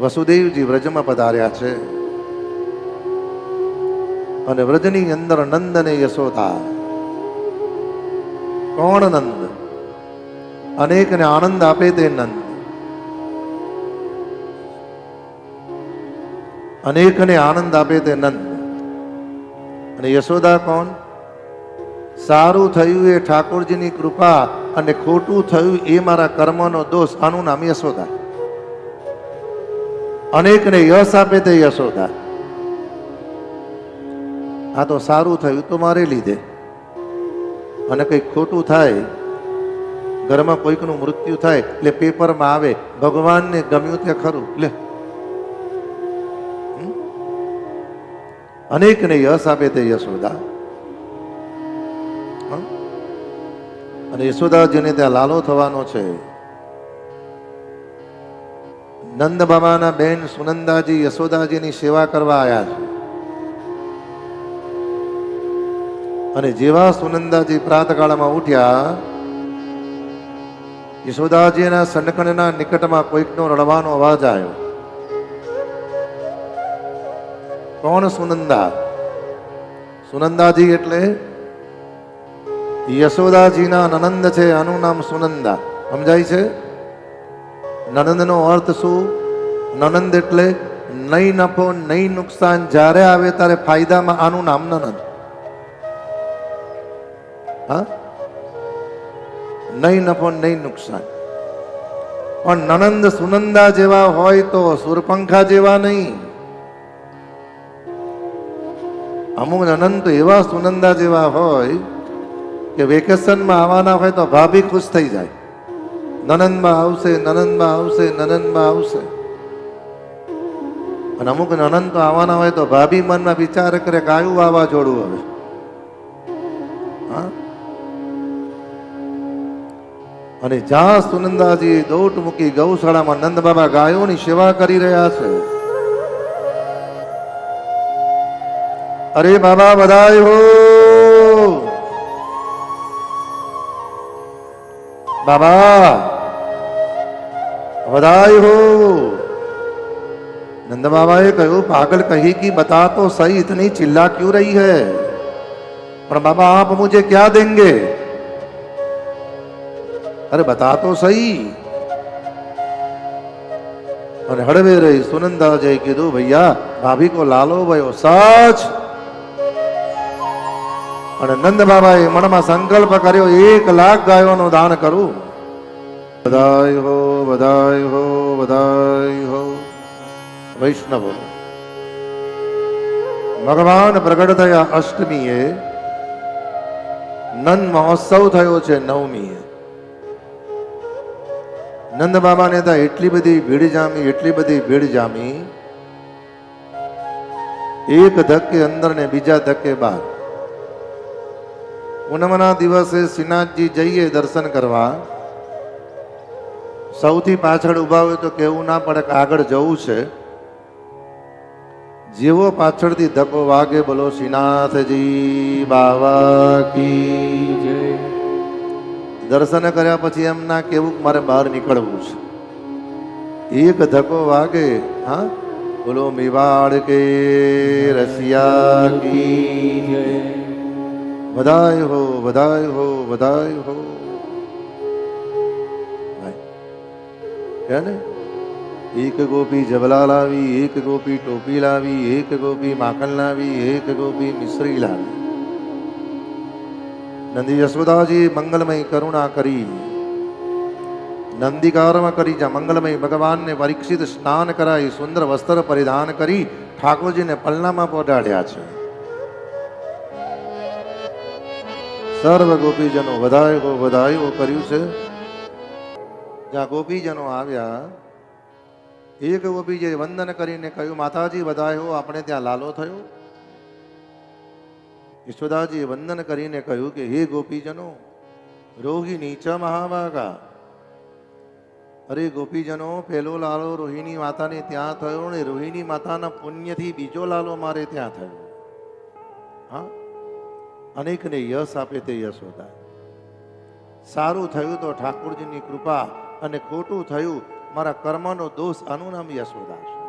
વસુદેવજી વ્રજમાં પધાર્યા છે અને વ્રજની અંદર નંદ અને યશોદા. કોણ નંદ? અનેકને આનંદ આપે તે નંદ. અનેકને આનંદ આપે તે નંદ. અને યશોદા કોણ? સારું થયું એ ઠાકોરજીની કૃપા અને ખોટું થયું એ મારા કર્મનો દોષ, આનું નામ યશોદા. અનેકને યશ આપે તે યશોદા. આ તો સારું થયું તો મારે લીધે, અને કંઈક ખોટું થાય, ઘરમાં કોઈકનું મૃત્યુ થાય એટલે પેપરમાં આવે ભગવાનને ગમ્યું તે ખરું લે. અનેકને યશ આપે તે યશોદા. અને યશોદાજીને ત્યાં લાલો થવાનો છે. નંદ બાબાના બેન સુનંદાજી યશોદાજીની સેવા કરવા આવ્યા છે. અને જેવા સુનંદાજી પ્રાતકાળમાં ઉઠ્યા, યશોદાજીના સનકણના નિકટમાં કોઈકનો રડવાનો અવાજ આવ્યો. કોણ? સુનંદા. સુનંદાજી એટલે યશોદાજીના નનંદ છે, આનું નામ સુનંદા. સમજાય છે? નનંદનો અર્થ શું? નનંદ એટલે નહીં નફો નહીં નુકસાન, જ્યારે આવે ત્યારે ફાયદામાં, આનું નામ નનંદ. હા, નહીં નફો નહીં નુકસાન. પણ નનંદ સુનંદા જેવા હોય તો સુરપંખા જેવા નહીં. અમુક નનંદ તો એવા સુનંદા જેવા હોય કે વેકેશનમાં આવવાના હોય તો ભાભી ખુશ થઈ જાય. નનંદમાં આવશે, નનંદમાં આવશે, નનંદમાં આવશે. અને અમુક નનંદ તો આવવાના હોય તો ભાભી મનમાં વિચાર કરે કે આયું વાવાઝોડું હવે. હા. અને જ્યાં સુનંદાજી દોટ મૂકી ગૌશાળામાં નંદ બાબા ગાયોની સેવા કરી રહ્યા છે. અરે બાબા બધાય હો, बाबा बधाई हो. नंद बाबा ये कहो पागल कही कि बता तो सही, इतनी चिल्ला क्यों रही है? पर बाबा आप मुझे क्या देंगे? अरे बता तो सही. और हड़वे रही सुनंदा जय कीधु भैया भाभी को लालो भयो सच. અને નંદ બાબાએ મનમાં સંકલ્પ કર્યો 1 લાખ ગાયોનું દાન કરું. બધાય હો, બધાય હો, બધાય હો. વૈષ્ણવો, ભગવાન પ્રગટ થયા અષ્ટમીએ, નંદ મહોત્સવ થયો છે નવમીએ. નંદ બાબાને ત્યાં એટલી બધી ભીડ જામી, એટલી બધી ભીડ જામી, એક ધક્કે અંદર ને બીજા ધક્કે બહાર. પૂનમના દિવસે શ્રીનાથજી જઈએ દર્શન કરવા, સૌથી પાછળ ઉભા હોય તો કેવું ના પડે કે આગળ જવું છે. જેવો પાછળથી ધક્કો વાગે, બોલો શ્રીનાથજી બાવા કી જય. દર્શન કર્યા પછી એમ ના કેવું મારે બહાર નીકળવું છે. એક ધક્કો વાગે, હા, બોલો મેવાડ કે રસિયા કી જય. બધાય હો, બધાય હો, બધાય હો. ને એક ગોપી જબલા લાવી, એક ગોપી ટોપી લાવી, એક ગોપી માખણ લાવી, એક ગોપી મિશ્રી લાવી. નંદી યશોદાજી મંગલમય કરુણા કરી, નંદીકારમાં કરી, જ્યાં મંગલમય ભગવાનને પરીક્ષિત સ્નાન કરાવી, સુંદર વસ્ત્ર પરિધાન કરી ઠાકોરજીને પલનામાં પહોંચાડ્યા છે. સર્વ ગોપીજનો વધાયો કર્યું છે. જ્યાં ગોપીજનો આવ્યા, એક ગોપીજે વંદન કરીને કહ્યું માતાજી વધાયો, આપણે ત્યાં લાલો થયો. યશોદાજીએ વંદન કરીને કહ્યું કે હે ગોપીજનો, રોહિણી ચ મહાભાગા. અરે ગોપીજનો, પહેલો લાલો રોહિણી માતાને ત્યાં થયો ને રોહિણી માતાના પુણ્યથી બીજો લાલો મારે ત્યાં થયો. હા, અનેકને યશ આપે તે યશોદા. સારું થયું તો ઠાકોરજીની કૃપા, અને ખોટું થયું મારા કર્મનો દોષ આનું નામ યશોદા છે.